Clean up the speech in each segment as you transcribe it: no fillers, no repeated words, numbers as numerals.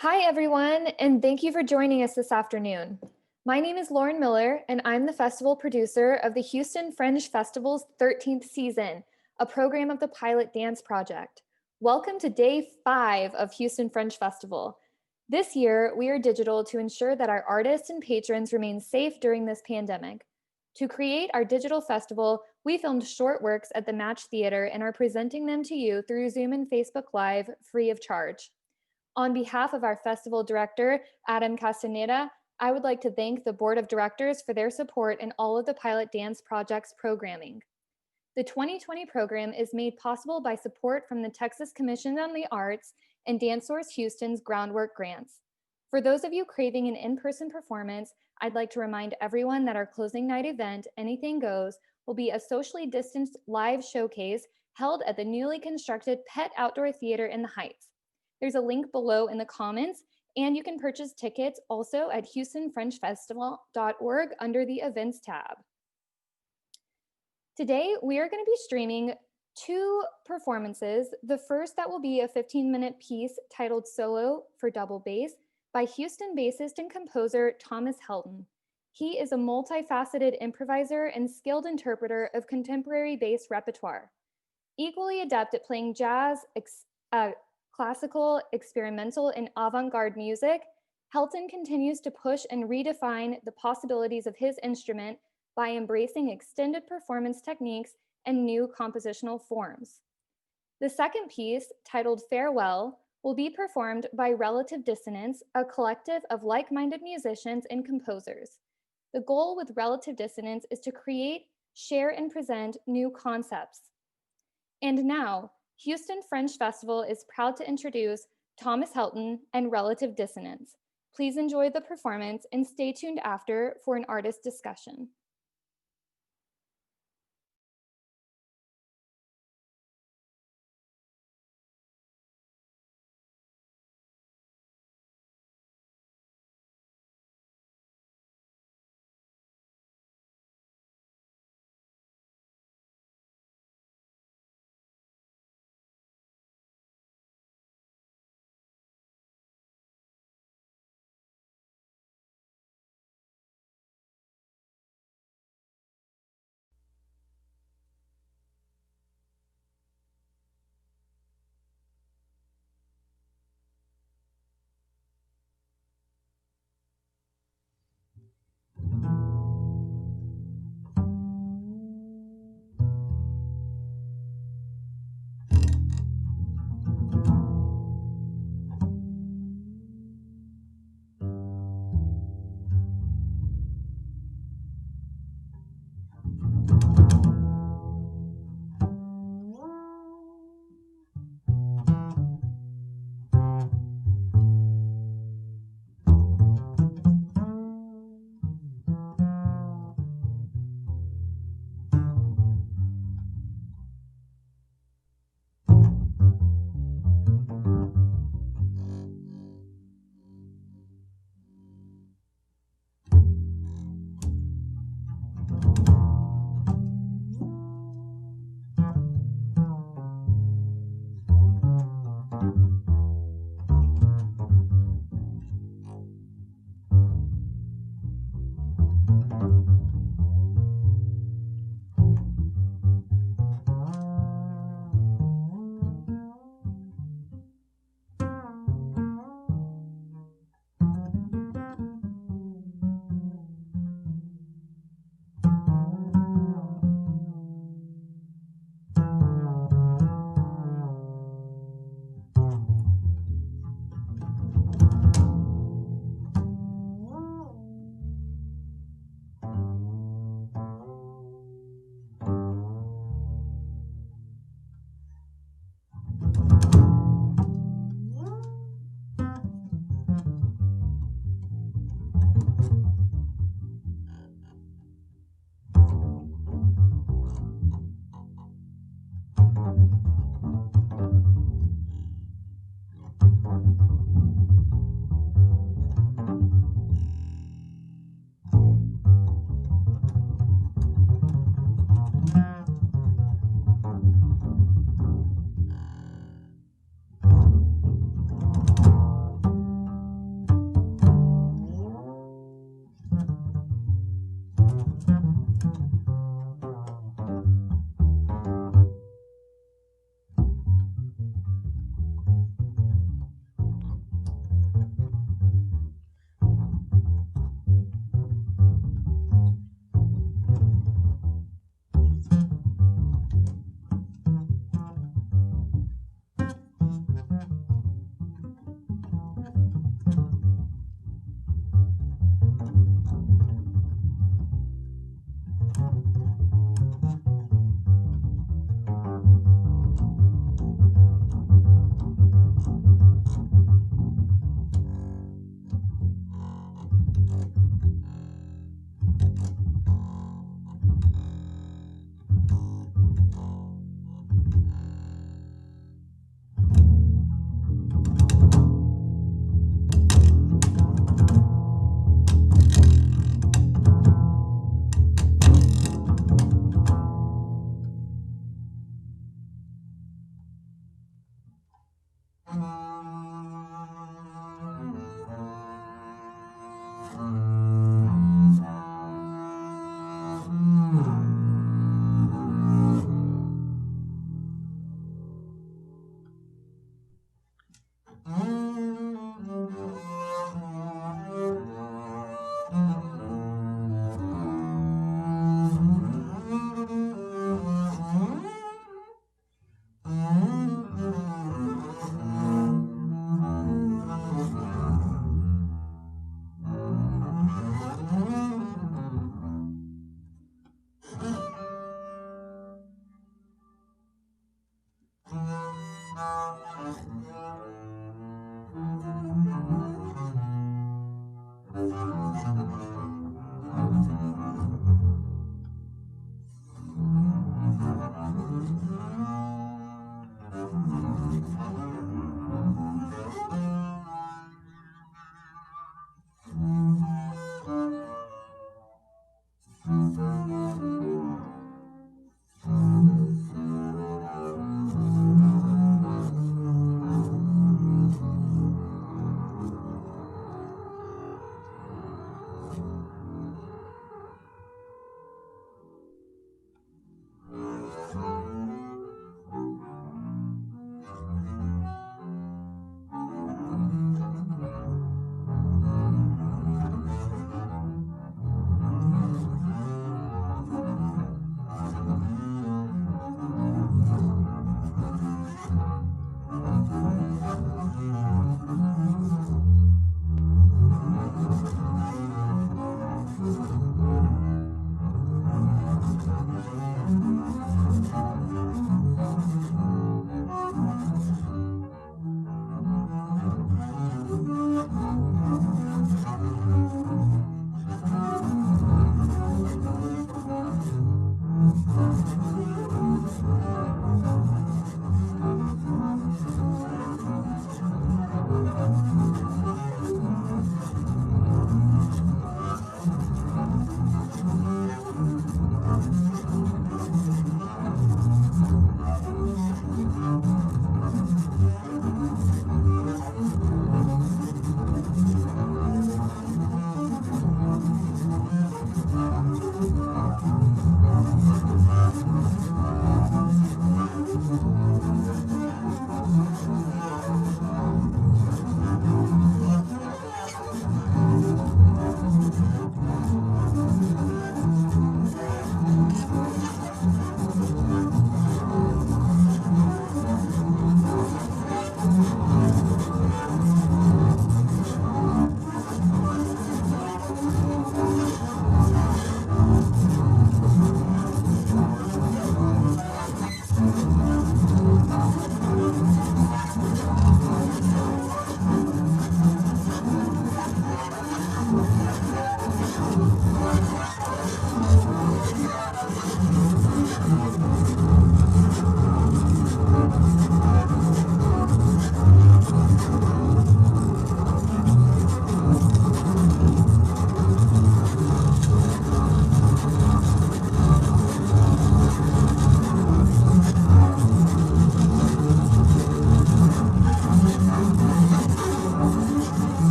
Hi, everyone, and thank you for joining us this afternoon. My name is Lauren Miller, and I'm the festival producer of the Houston Fringe Festival's 13th season, a program of the Pilot Dance Project. Welcome to day 5 of Houston Fringe Festival. This year, we are digital to ensure that our artists and patrons remain safe during this pandemic. To create our digital festival, we filmed short works at the Match Theater and are presenting them to you through Zoom and Facebook Live free of charge. On behalf of our festival director, Adam Castaneda, I would like to thank the board of directors for their support in all of the Pilot Dance Project's programming. The 2020 program is made possible by support from the Texas Commission on the Arts and DanceSource Houston's Groundwork grants. For those of you craving an in-person performance, I'd like to remind everyone that our closing night event, Anything Goes, will be a socially distanced live showcase held at the newly constructed Pet Outdoor Theater in the Heights. There's a link below in the comments, and you can purchase tickets also at houstonfrenchfestival.org under the events tab. Today, we are going to be streaming 2 performances. The first that will be a 15-minute piece titled Solo for Double Bass by Houston bassist and composer Thomas Helton. He is a multifaceted improviser and skilled interpreter of contemporary bass repertoire. Equally adept at playing jazz, classical, experimental, and avant-garde music, Helton continues to push and redefine the possibilities of his instrument by embracing extended performance techniques and new compositional forms. The second piece, titled Farewell, will be performed by Relative Dissonance, a collective of like-minded musicians and composers. The goal with Relative Dissonance is to create, share, and present new concepts. And now, Houston Fringe Festival is proud to introduce Thomas Helton and Relative Dissonance. Please enjoy the performance and stay tuned after for an artist discussion.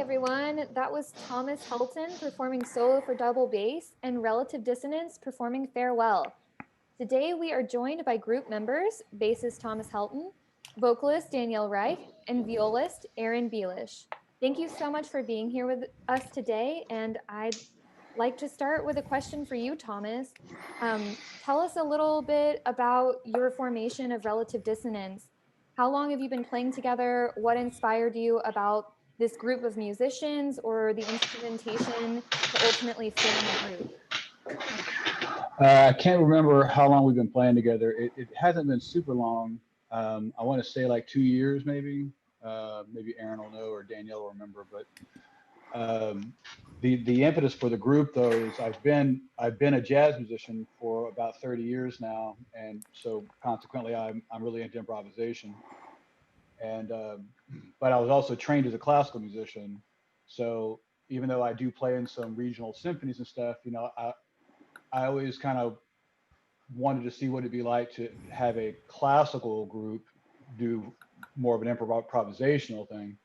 everyone. That was Thomas Helton performing solo for double bass and Relative Dissonance performing Farewell. Today we are joined by group members, bassist Thomas Helton, vocalist Danielle Reich, and violist Aaron Bielish. Thank you so much for being here with us today, and I'd like to start with a question for you, Thomas. Tell us a little bit about your formation of Relative Dissonance. How long have you been playing together? What inspired you about this group of musicians or the instrumentation to ultimately form a group? I can't remember how long we've been playing together. It hasn't been super long. I want to say like 2 years, maybe. Maybe Aaron will know or Danielle will remember. But the impetus for the group, though, is I've been a jazz musician for about 30 years now, and so consequently, I'm really into improvisation. And but I was also trained as a classical musician, so even though I do play in some regional symphonies and stuff, I always kind of wanted to see what it'd be like to have a classical group do more of an improvisational thing.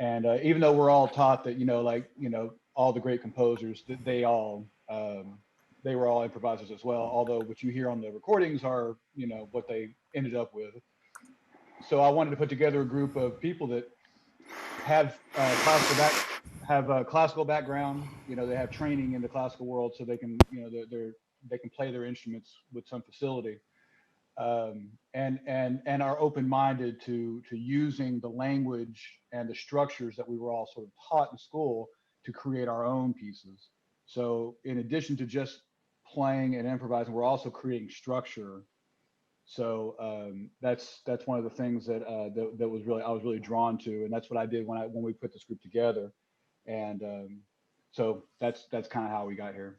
And even though we're all taught that, all the great composers, that they were all improvisers as well. Although what you hear on the recordings are, what they ended up with. So I wanted to put together a group of people that have have a classical background. They have training in the classical world, so they can, they can play their instruments with some facility, and are open-minded to using the language and the structures that we were all sort of taught in school to create our own pieces. So in addition to just playing and improvising, we're also creating structure. So that's one of the things that was really I was really drawn to, and that's what I did when we put this group together, and so that's kind of how we got here.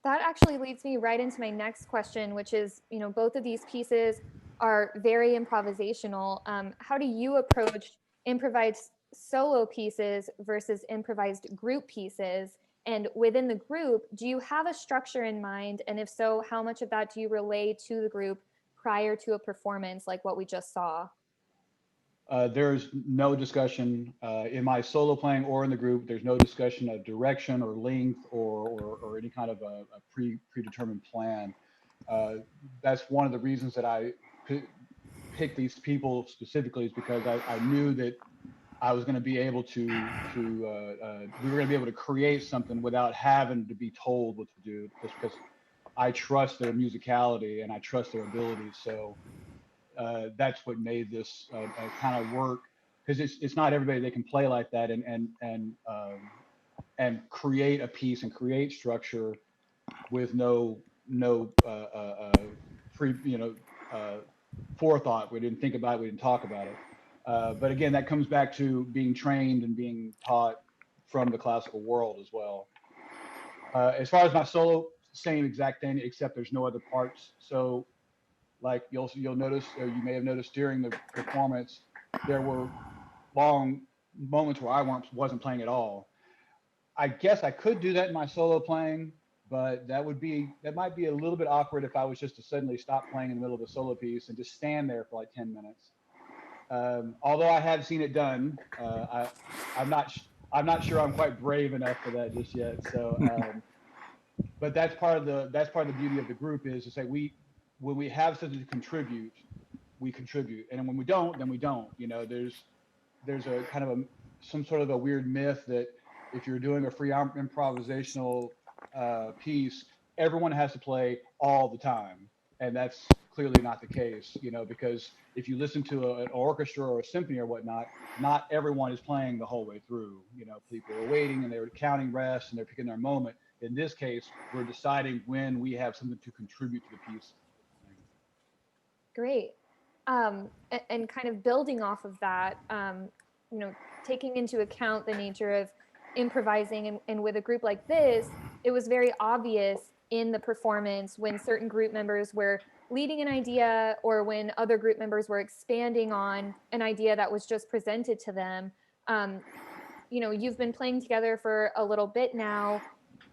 That actually leads me right into my next question, which is, both of these pieces are very improvisational. How do you approach improvised solo pieces versus improvised group pieces? And within the group, do you have a structure in mind? And if so, how much of that do you relay to the group prior to a performance like what we just saw? There's no discussion in my solo playing or in the group. There's no discussion of direction or length or any kind of a predetermined plan. That's one of the reasons that I picked these people specifically, is because I knew that I was going to be able to we were going to be able to create something without having to be told what to do, just because I trust their musicality and I trust their abilities. So that's what made this kind of work, because it's not everybody that can play like that and create a piece and create structure with no pre forethought. We didn't think about it. We didn't talk about it. But again, that comes back to being trained and being taught from the classical world as well. As far as my solo, same exact thing, except there's no other parts. So like you'll notice, or you may have noticed during the performance, there were long moments where I wasn't playing at all. I guess I could do that in my solo playing, but that might be a little bit awkward if I was just to suddenly stop playing in the middle of a solo piece and just stand there for like 10 minutes. Although I have seen it done, I'm not sure I'm quite brave enough for that just yet. So, but that's part of the beauty of the group, is to say when we have something to contribute, we contribute, and when we don't, then we don't. There's a kind of some sort of a weird myth that if you're doing a free improvisational piece, everyone has to play all the time, and that's clearly not the case. Because if you listen to an orchestra or a symphony or whatnot, not everyone is playing the whole way through. People are waiting and they're counting rests and they're picking their moment. In this case, we're deciding when we have something to contribute to the piece. Great. And kind of building off of that, taking into account the nature of improvising and with a group like this, it was very obvious in the performance when certain group members were leading an idea or when other group members were expanding on an idea that was just presented to them. You've been playing together for a little bit now.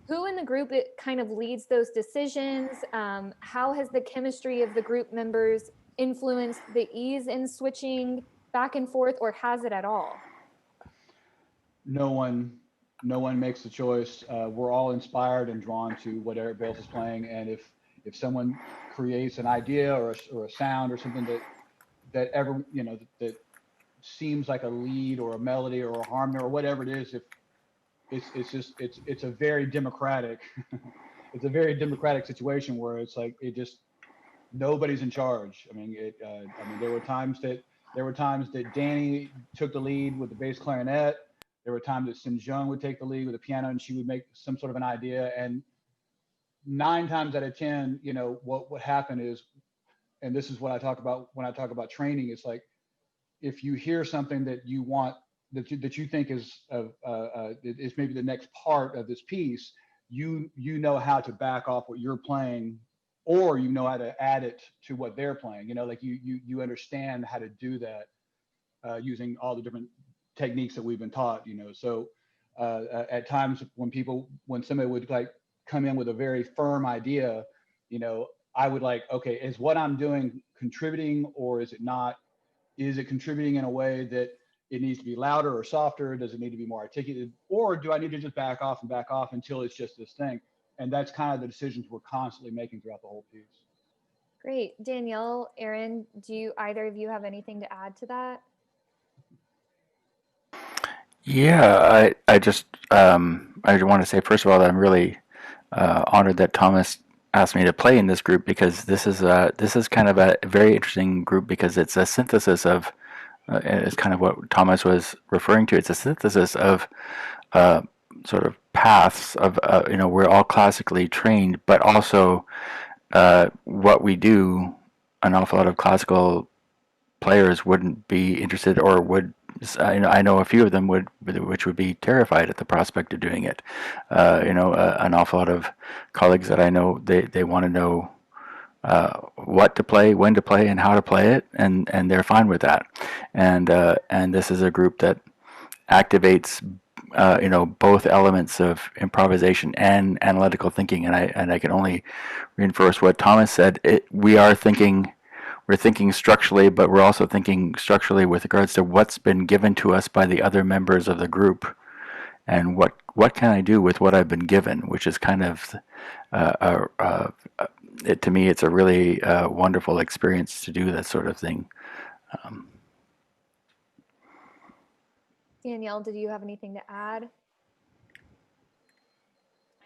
Who in the group it kind of leads those decisions? How has the chemistry of the group members influenced the ease in switching back and forth, or has it at all? no one no one makes the choice. We're all inspired and drawn to what Eric Bales is playing, and if someone creates an idea or a sound or something that ever that seems like a lead or a melody or a harmony or whatever it is, if it's a very democratic it's a very democratic situation where it's like it just nobody's in charge. I mean, there were times that Danny took the lead with the bass clarinet. There were times that Hsin-Jung would take the lead with the piano, and she would make some sort of an idea. And 9 times out of 10, what happened is, and this is what I talk about when I talk about training. It's like if you hear something that you want that you think is maybe the next part of this piece, you know how to back off what you're playing, or you know how to add it to what they're playing. Like you understand how to do that using all the different techniques that we've been taught. So at times when somebody would like come in with a very firm idea, I would like, okay, is what I'm doing contributing or is it not? Is it contributing in a way that it needs to be louder or softer? Does it need to be more articulated? Or do I need to just back off until it's just this thing? And that's kind of the decisions we're constantly making throughout the whole piece. Great. Danielle, Aaron, do either of you have anything to add to that? Yeah, I just I want to say first of all that I'm really honored that Thomas asked me to play in this group, because this is kind of a very interesting group, because it's a synthesis of it's kind of what Thomas was referring to. It's a synthesis of uh, sort of paths of we're all classically trained, but also what we do. An awful lot of classical players wouldn't be interested, or would. I know a few of them would, which would be terrified at the prospect of doing it. An awful lot of colleagues that I know, they want to know what to play, when to play, and how to play it, and they're fine with that. And this is a group that activates both elements of improvisation and analytical thinking. And I can only reinforce what Thomas said. We're thinking structurally, but we're also thinking structurally with regards to what's been given to us by the other members of the group, and what can I do with what I've been given, which is kind of to me, it's a really wonderful experience to do that sort of thing. Danielle, did you have anything to add?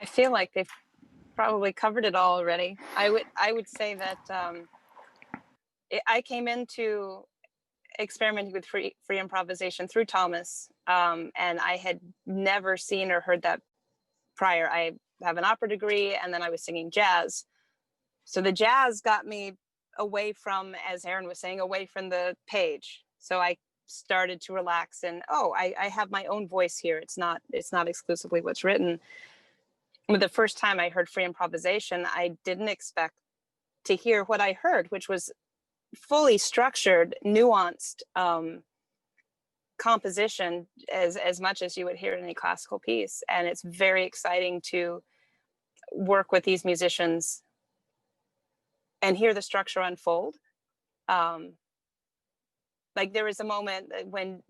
I feel like they've probably covered it all already. I would say that I came into experimenting with free improvisation through Thomas, and I had never seen or heard that prior. I have an opera degree, and then I was singing jazz. So the jazz got me away from, as Aaron was saying, away from the page. So I started to relax, and I have my own voice here. It's not exclusively what's written. The first time I heard free improvisation, I didn't expect to hear what I heard, which was fully structured, nuanced composition as much as you would hear in a classical piece. And it's very exciting to work with these musicians and hear the structure unfold. Like there was a moment when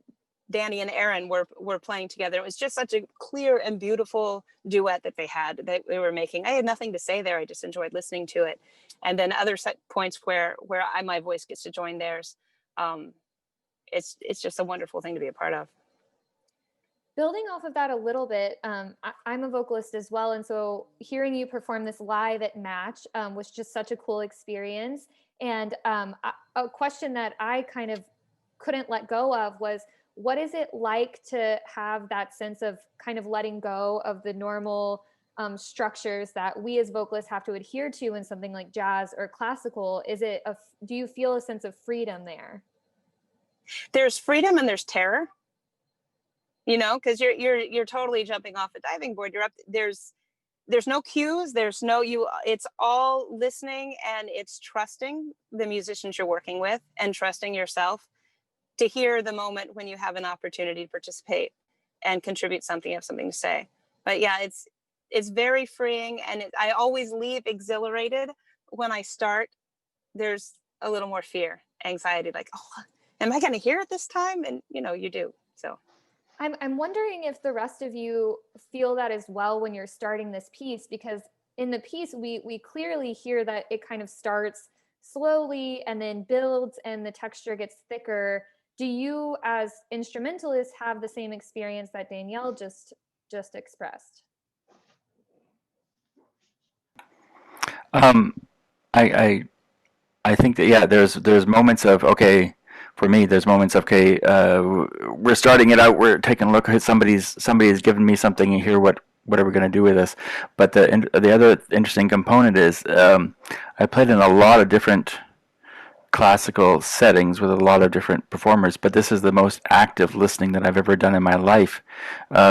Danny and Aaron were playing together. It was just such a clear and beautiful duet that they were making. I had nothing to say there. I just enjoyed listening to it. And then other set points where my voice gets to join theirs. It's just a wonderful thing to be a part of. Building off of that a little bit, I'm a vocalist as well. And so hearing you perform this live at Match was just such a cool experience. And a question that I kind of couldn't let go of was, what is it like to have that sense of kind of letting go of the normal structures that we as vocalists have to adhere to in something like jazz or classical? Do you feel a sense of freedom there? There's freedom and there's terror, because you're totally jumping off a diving board. You're up. There's no cues. It's all listening, and it's trusting the musicians you're working with and trusting yourself to hear the moment when you have an opportunity to participate and contribute something, have something to say. But yeah, it's very freeing, and I always leave exhilarated. When I start, there's a little more fear, anxiety, like, oh, am I going to hear it this time? And you do. So I'm wondering if the rest of you feel that as well when you're starting this piece, because in the piece we clearly hear that it kind of starts slowly and then builds and the texture gets thicker. Do you as instrumentalists have the same experience that Danielle just expressed? Um, I think that, yeah, there's moments of, okay, for me, there's moments of, okay, we're starting it out, we're taking a look at somebody's given me something, and here what are we going to do with this? But the other interesting component is, I played in a lot of different classical settings with a lot of different performers, but this is the most active listening that I've ever done in my life,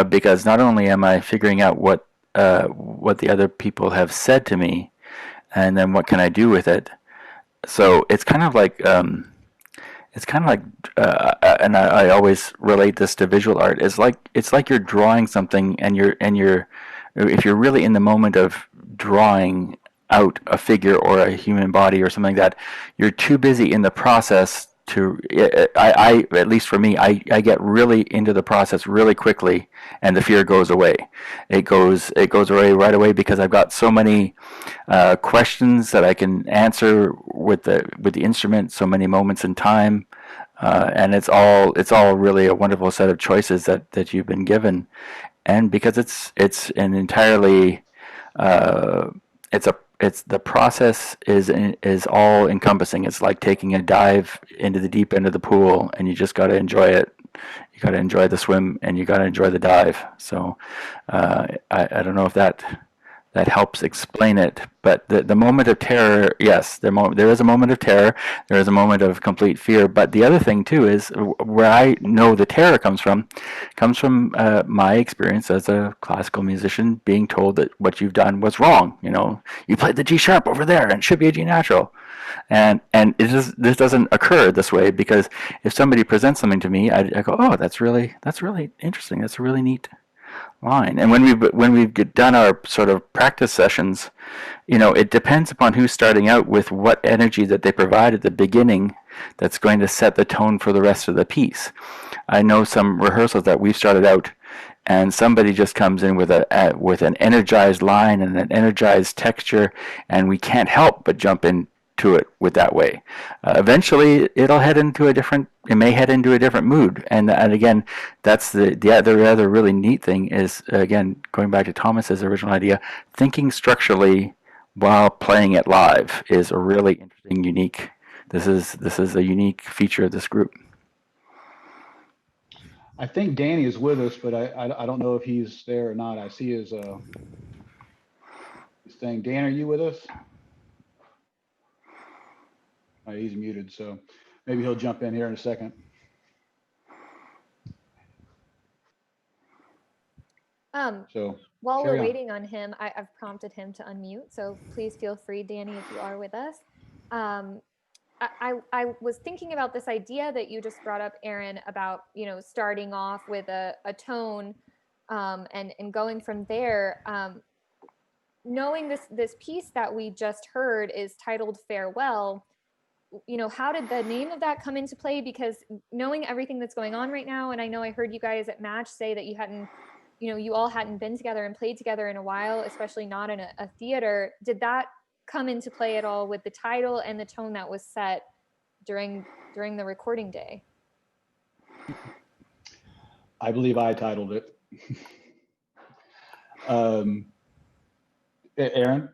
because not only am I figuring out what the other people have said to me, and then what can I do with it. So it's kind of like, and I always relate this to visual art. It's like you're drawing something, and you're if you're really in the moment of drawing out a figure or a human body or something like that, you're too busy in the process to. I at least for me, I get really into the process really quickly, and the fear goes away. It goes away right away because I've got so many questions that I can answer with the instrument, so many moments in time, and it's all really a wonderful set of choices that you've been given, and because it's an entirely it's the process is all encompassing. It's like taking a dive into the deep end of the pool, and you just got to enjoy it. You got to enjoy the swim, and you got to enjoy the dive. So I don't know if that helps explain it. But the moment of terror, yes, there is a moment of terror. There is a moment of complete fear. But the other thing too is where I know the terror comes from my experience as a classical musician, being told that what you've done was wrong. You know, you played the G sharp over there, and it should be a G natural. This doesn't occur this way, because if somebody presents something to me, I go, oh, that's really interesting. That's a really neat line. And when we've done our sort of practice sessions, you know, it depends upon who's starting out with what energy that they provide at the beginning that's going to set the tone for the rest of the piece. I know some rehearsals that we've started out, and somebody just comes in with an energized line and an energized texture, and we can't help but jump into it with that way. Eventually, it may head into a different mood, and again, that's the other really neat thing is, again, going back to Thomas's original idea, thinking structurally while playing it live is a really interesting, unique. This is a unique feature of this group. I think Danny is with us, but I don't know if he's there or not. I see his thing. Dan, are you with us? He's muted, so maybe he'll jump in here in a second. So while we're waiting on him, I've prompted him to unmute, so please feel free, Danny, if you are with us. I was thinking about this idea that you just brought up, Aaron, about, you know, starting off with a tone and going from there. Knowing this piece that we just heard is titled Farewell, you know, how did the name of that come into play? Because knowing everything that's going on right now, and I know I heard you guys at Match say that you all hadn't been together and played together in a while, especially not in a theater. Did that come into play at all with the title and the tone that was set during the recording day? I believe I titled it. Aaron?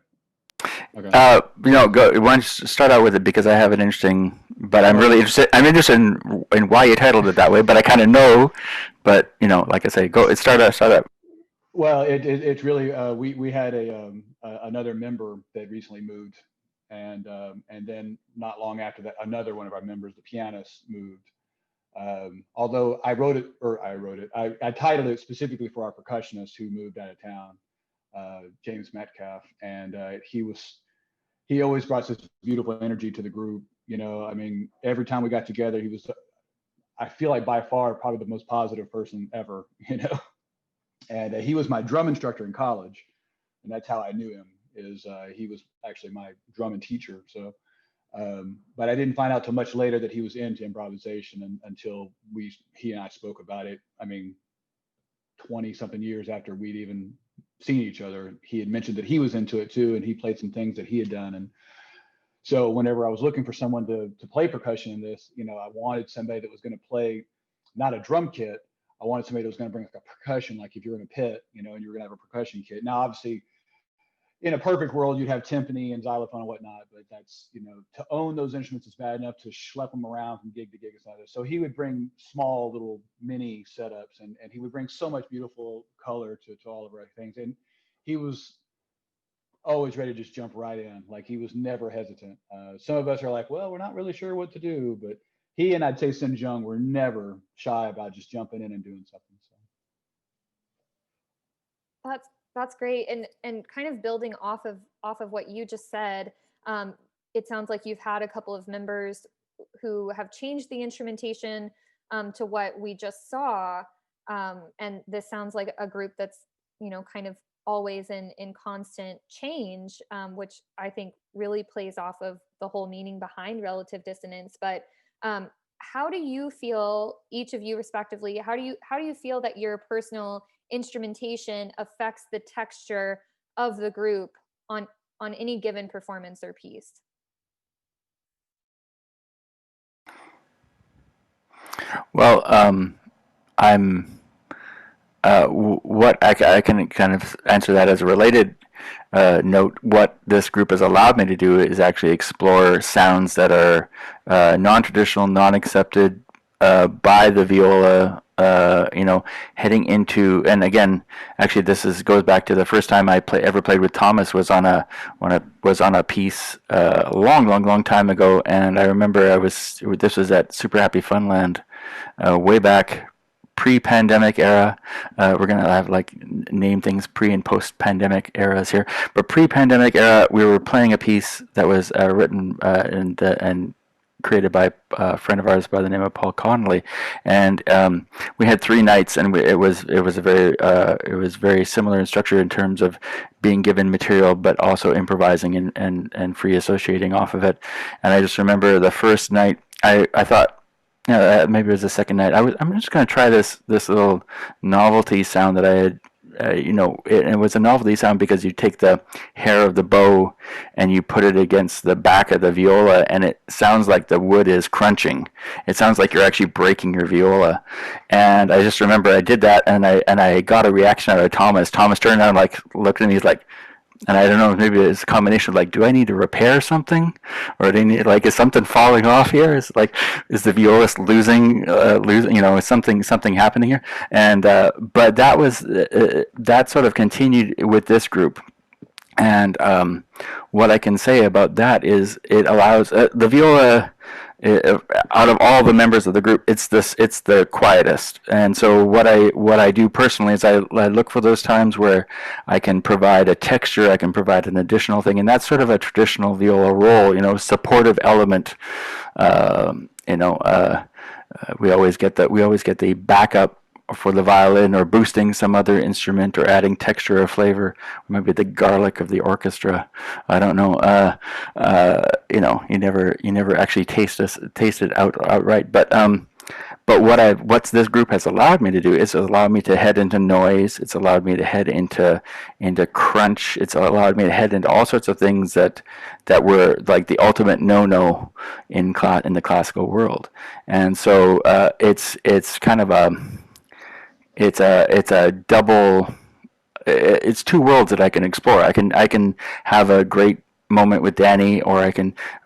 Okay. You know, why don't you start out with it, because I have an interesting, but I'm really interested. I'm interested in why you titled it that way, but I kind of know. But you know, like I say, start out. Well, it's really we had another member that recently moved, and then not long after that, another one of our members, the pianist, moved. Although I titled it specifically for our percussionist who moved out of town, James Metcalf, and he always brought such beautiful energy to the group. You know, I mean, every time we got together, he was, I feel like by far probably the most positive person ever. You know. And he was my drum instructor in college, and that's how I knew him. He was actually my drum and teacher. So, but I didn't find out till much later that he was into improvisation until he and I spoke about it. I mean, 20 something years after we'd even seen each other. He had mentioned that he was into it too, and he played some things that he had done. And so whenever I was looking for someone to play percussion in this, you know, I wanted somebody that was going to play not a drum kit. I wanted somebody that was going to bring like a percussion, like if you're in a pit, you know, and you're going to have a percussion kit. Now, obviously, in a perfect world, you'd have timpani and xylophone and whatnot, but that's, you know, to own those instruments is bad enough. To schlep them around from gig to gig is not. So he would bring small little mini setups, and he would bring so much beautiful color to all of our things. And he was always ready to just jump right in. Like, he was never hesitant. Some of us are like, well, we're not really sure what to do, but he and I'd say Hsin-Jung were never shy about just jumping in and doing something. So That's great. And kind of building off of what you just said, it sounds like you've had a couple of members who have changed the instrumentation to what we just saw. And this sounds like a group that's, you know, kind of always in constant change, which I think really plays off of the whole meaning behind relative dissonance. But how do you feel, each of you respectively, how do you feel that your personal instrumentation affects the texture of the group on any given performance or piece? Well, I'm what I can kind of answer that as a related note. What this group has allowed me to do is actually explore sounds that are non-traditional, non-accepted by the viola. You know, heading into, and again, actually, goes back to the first time I ever played with Thomas was on a piece a long time ago, and I remember this was at Super Happy Funland way back, pre-pandemic era. We're gonna have like name things pre and post-pandemic eras here, but pre-pandemic era, we were playing a piece that was written and created by a friend of ours by the name of Paul Connolly, and we had 3 nights, and it was very similar in structure in terms of being given material, but also improvising and free associating off of it. And I just remember the first night, I thought, maybe it was the second night, I'm just going to try this little novelty sound that I had. It was a novelty sound because you take the hair of the bow and you put it against the back of the viola, and it sounds like the wood is crunching. It sounds like you're actually breaking your viola. And I just remember I did that, and I got a reaction out of Thomas. Thomas turned around, like, looked at me, he's like, and I don't know, maybe it's a combination of like, do I need to repair something, or is something falling off here? Is the violist losing, is something happening here? And but that sort of continued with this group. And what I can say about that is it allows the viola. Out of all the members of the group, it's the quietest. And so what I do personally is I look for those times where I can provide a texture, I can provide an additional thing, and that's sort of a traditional viola role, supportive element. We always get the backup for the violin, or boosting some other instrument, or adding texture or flavor, or maybe the garlic of the orchestra. I don't know. You never actually taste it outright. But what this group has allowed me to do is allowed me to head into noise. It's allowed me to head into crunch. It's allowed me to head into all sorts of things that were like the ultimate no in the classical world. And so it's kind of a double. It's 2 worlds that I can explore. I can have a great moment with Danny, or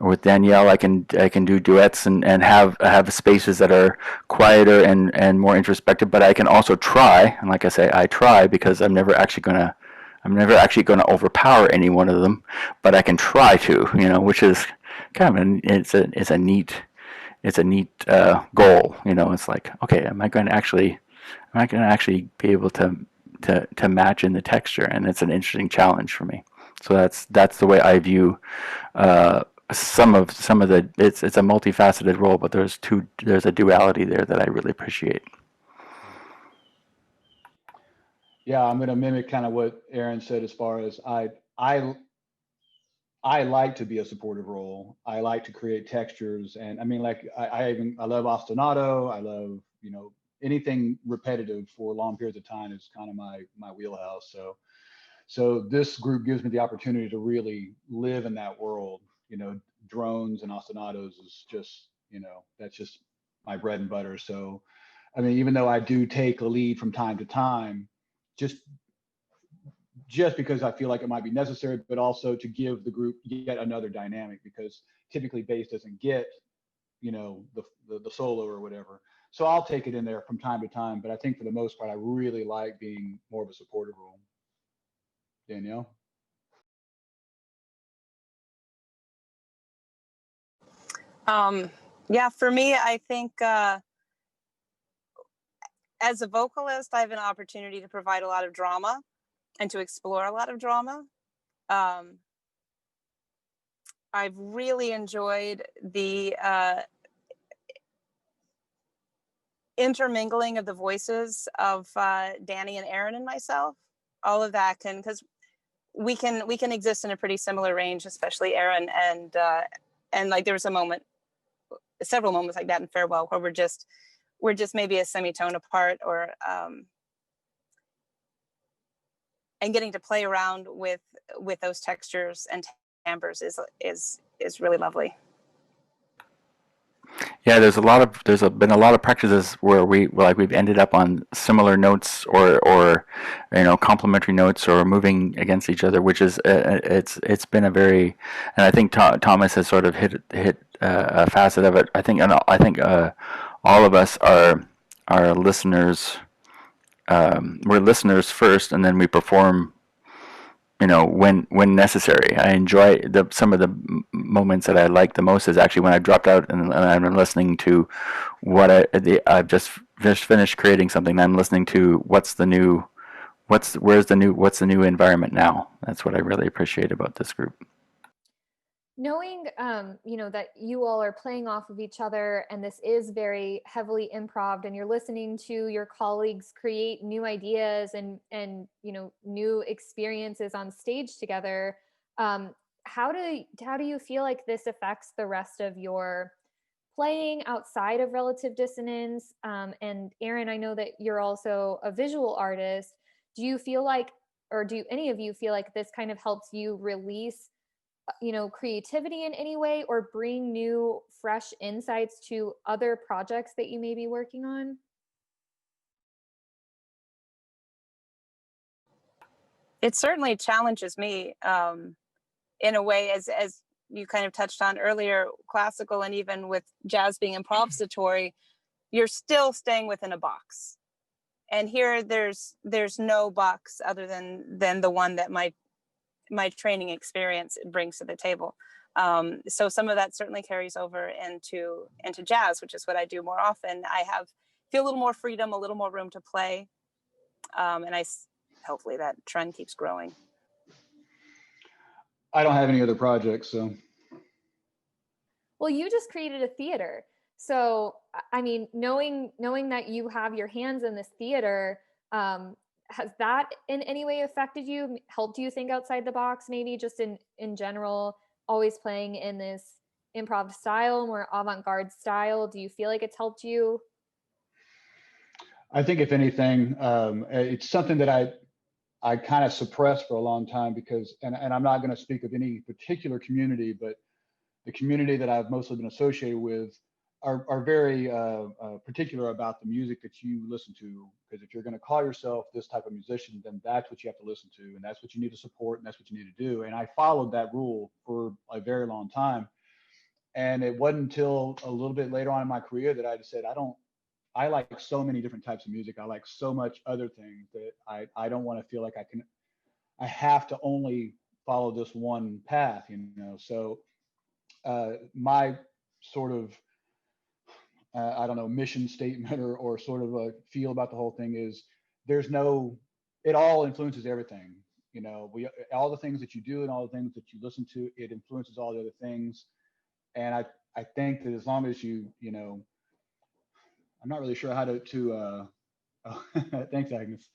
with Danielle. I can do duets and have spaces that are quieter and more introspective. But I can also try, and like I say, I try because I'm never actually gonna overpower any one of them. But I can try to, which is kind of it's a neat goal. It's like, okay, am I going to actually be able to match in the texture? And it's an interesting challenge for me. So that's the way I view some of the. It's a multifaceted role, but there's a duality there that I really appreciate. Yeah, I'm going to mimic kind of what Aaron said, as far as I like to be a supportive role. I like to create textures, and I mean, like I love ostinato. I love anything repetitive for long periods of time is kind of my wheelhouse. So this group gives me the opportunity to really live in that world. Drones and ostinatos is just, that's just my bread and butter. So, I mean, even though I do take a lead from time to time, just because I feel like it might be necessary, but also to give the group yet another dynamic, because typically bass doesn't get, the solo or whatever. So I'll take it in there from time to time, but I think for the most part, I really like being more of a supportive role. Danielle? Yeah, for me, I think as a vocalist, I have an opportunity to provide a lot of drama and to explore a lot of drama. I've really enjoyed the intermingling of the voices of Danny and Aaron and myself. All of that because we can exist in a pretty similar range, especially Aaron, and like there was several moments like that in Farewell where we're just maybe a semitone apart, or and getting to play around with those textures and timbres is really lovely. Yeah, there's been a lot of practices where we've ended up on similar notes or complementary notes or moving against each other, which is it's been a very, and I think Thomas has sort of hit a facet of it. I think all of us are listeners. We're listeners first, and then we perform when necessary. I enjoy some of the moments that I like the most is actually when I dropped out and I'm listening to what I've just finished creating something. And I'm listening to what's the new environment now. That's what I really appreciate about this group. Knowing, that you all are playing off of each other and this is very heavily improv, and you're listening to your colleagues create new ideas and new experiences on stage together. How do you feel like this affects the rest of your playing outside of Relative Dissonance? And Aaron, I know that you're also a visual artist. Do you feel like, or do any of you feel like this kind of helps you release creativity in any way, or bring new fresh insights to other projects that you may be working on? It certainly challenges me in a way, as you kind of touched on earlier, classical and even with jazz being improvisatory, you're still staying within a box. And here there's no box other than the one that my training experience brings to the table. So some of that certainly carries over into jazz, which is what I do more often. I feel a little more freedom, a little more room to play. And hopefully that trend keeps growing. I don't have any other projects, so. Well, you just created a theater. So, I mean, knowing that you have your hands in this theater, has that in any way affected you, helped you think outside the box, maybe just in general, always playing in this improv style, more avant-garde style? Do you feel like it's helped you? I think if anything, it's something that I kind of suppressed for a long time because, and I'm not going to speak of any particular community, but the community that I've mostly been associated with are very particular about the music that you listen to. Because if you're going to call yourself this type of musician, then that's what you have to listen to, and that's what you need to support, and that's what you need to do. And I followed that rule for a very long time. And it wasn't until a little bit later on in my career that I just said, I like so many different types of music. I like so much other things that I don't want to feel like I have to only follow this one path, So my sort of I don't know, mission statement or sort of a feel about the whole thing is it all influences everything. All the things that you do and all the things that you listen to, it influences all the other things. And I think that as long as I'm not really sure how to thanks, Agnes.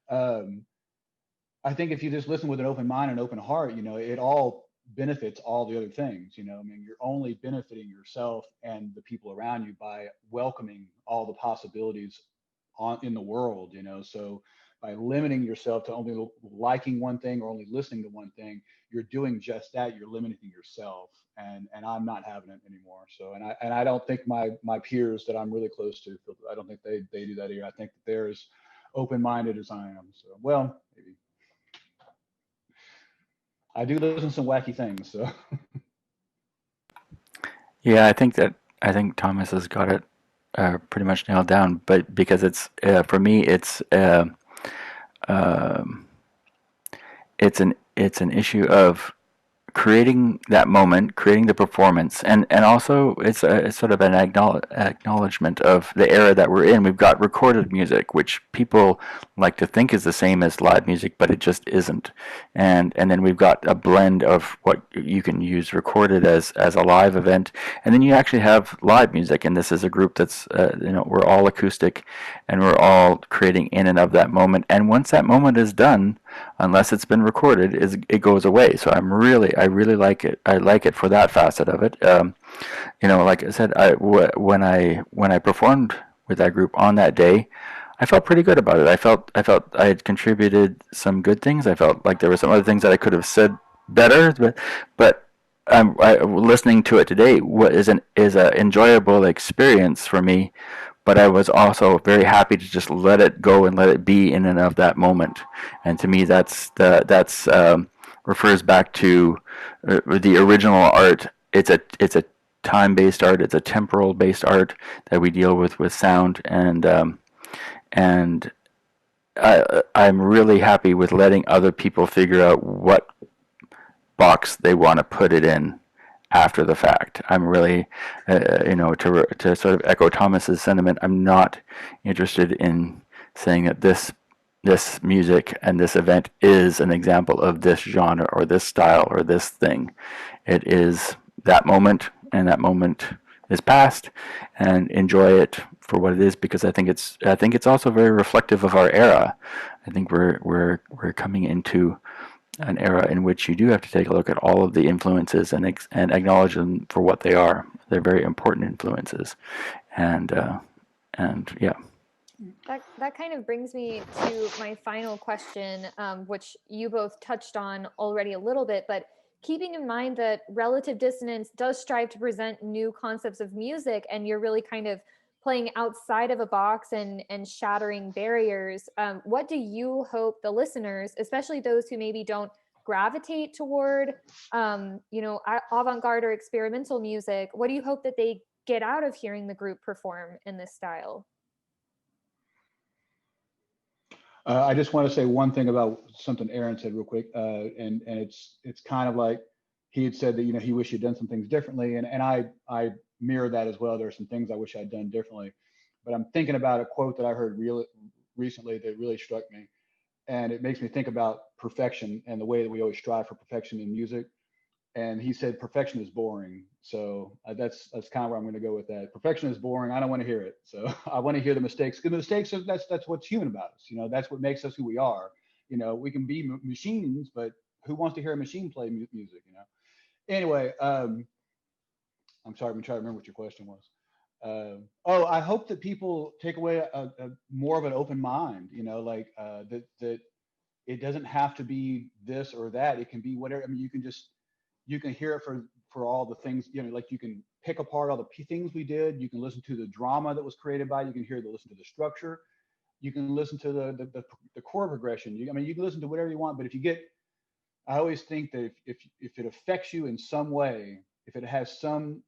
I think if you just listen with an open mind and open heart, it all benefits all the other things. I mean, you're only benefiting yourself and the people around you by welcoming all the possibilities in the world, you know. So by limiting yourself to only liking one thing or only listening to one thing, you're doing just that. You're limiting yourself, and I'm not having it anymore. So and I don't think my peers that I'm really close to, I don't think they do that either. I think that they're as open-minded as I am. So well, maybe I do listen to some wacky things. So Yeah, I think Thomas has got it pretty much nailed down. But because it's for me, um it's an issue of creating that moment, creating the performance, and also it's sort of an acknowledgement of the era that we're in. We've got recorded music, which people like to think is the same as live music, but it just isn't. And then we've got a blend of what you can use recorded as a live event, and then you actually have live music. And this is a group that's we're all acoustic, and we're all creating in and of that moment. And once that moment is done, unless it's been recorded, it goes away. So I really like it. I like it for that facet of it. Like I said, when I performed with that group on that day, I felt pretty good about it. I felt I had contributed some good things. I felt like there were some other things that I could have said better, but listening to it today is an enjoyable experience for me, but I was also very happy to just let it go and let it be in and of that moment. And to me, that's refers back to the original art. It's a time-based art. It's a temporal-based art that we deal with sound, and I'm really happy with letting other people figure out what box they want to put it in after the fact. I'm really, to sort of echo Thomas's sentiment, I'm not interested in saying that this music and this event is an example of this genre or this style or this thing. It is that moment, and that moment is past, and enjoy it for what it is, because I think it's also very reflective of our era. I think we're coming into an era in which you do have to take a look at all of the influences and acknowledge them for what they are. They're very important influences, and yeah. That kind of brings me to my final question, which you both touched on already a little bit, but keeping in mind that Relative Dissonance does strive to present new concepts of music, and you're really kind of playing outside of a box and shattering barriers, what do you hope the listeners, especially those who maybe don't gravitate toward avant-garde or experimental music, what do you hope that they get out of hearing the group perform in this style? I just want to say one thing about something Aaron said real quick, and it's kind of like he had said that he wished he'd done some things differently, and I mirror that as well. There are some things I wish I'd done differently, but I'm thinking about a quote that I heard recently that really struck me, and it makes me think about perfection and the way that we always strive for perfection in music. And he said perfection is boring. So that's kind of where I'm going to go with that. Perfection is boring. I don't want to hear it. So I want to hear the mistakes. Because the mistakes that's what's human about us. That's what makes us who we are. We can be machines, but who wants to hear a machine play music? Anyway, I'm sorry. I'm trying to remember what your question was. I hope that people take away a more of an open mind. That it doesn't have to be this or that. It can be whatever. I mean, you can hear it for all the things, like you can pick apart all the things we did. You can listen to the drama that was created by it. You can listen to the structure. You can listen to the chord progression. You can listen to whatever you want. But I always think that if it affects you in some way, if it has some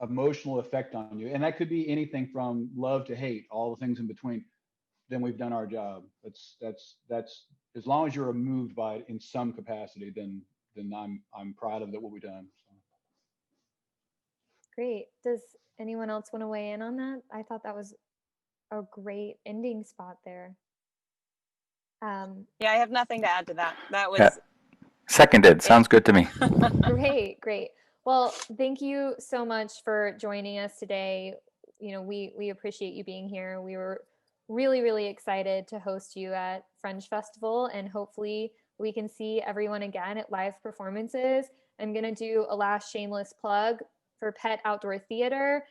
emotional effect on you, and that could be anything from love to hate, all the things in between, then we've done our job. That's as long as you're moved by it in some capacity, then I'm proud of what we've done. So. Great. Does anyone else want to weigh in on that? I thought that was a great ending spot there. Yeah, I have nothing to add to that. That was Seconded. Sounds good to me. Great. Well, thank you so much for joining us today. We appreciate you being here. We were really, really excited to host you at Fringe Festival, and hopefully we can see everyone again at live performances. I'm going to do a last shameless plug for Pet Outdoor Theater.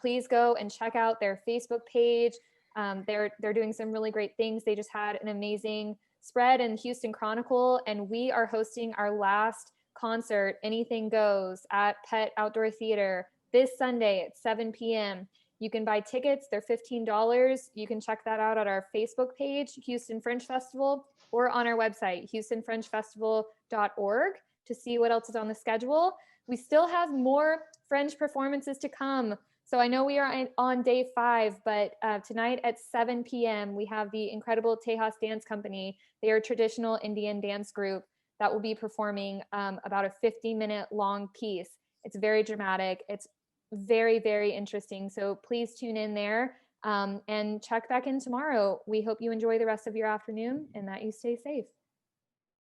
Please go and check out their Facebook page. They're doing some really great things. They just had an amazing spread in Houston Chronicle, and we are hosting our last concert, Anything Goes, at Pet Outdoor Theater this Sunday at 7 p.m. You can buy tickets. They're $15. You can check that out at our Facebook page, Houston Fringe Festival, or on our website, houstonfringefestival.org, to see what else is on the schedule. We still have more Fringe performances to come. So I know we are on day 5, but tonight at 7 p.m., we have the incredible Tejas Dance Company. They are a traditional Indian dance group that will be performing about a 50-minute long piece. It's very dramatic. It's very, very interesting. So please tune in there and check back in tomorrow. We hope you enjoy the rest of your afternoon and that you stay safe.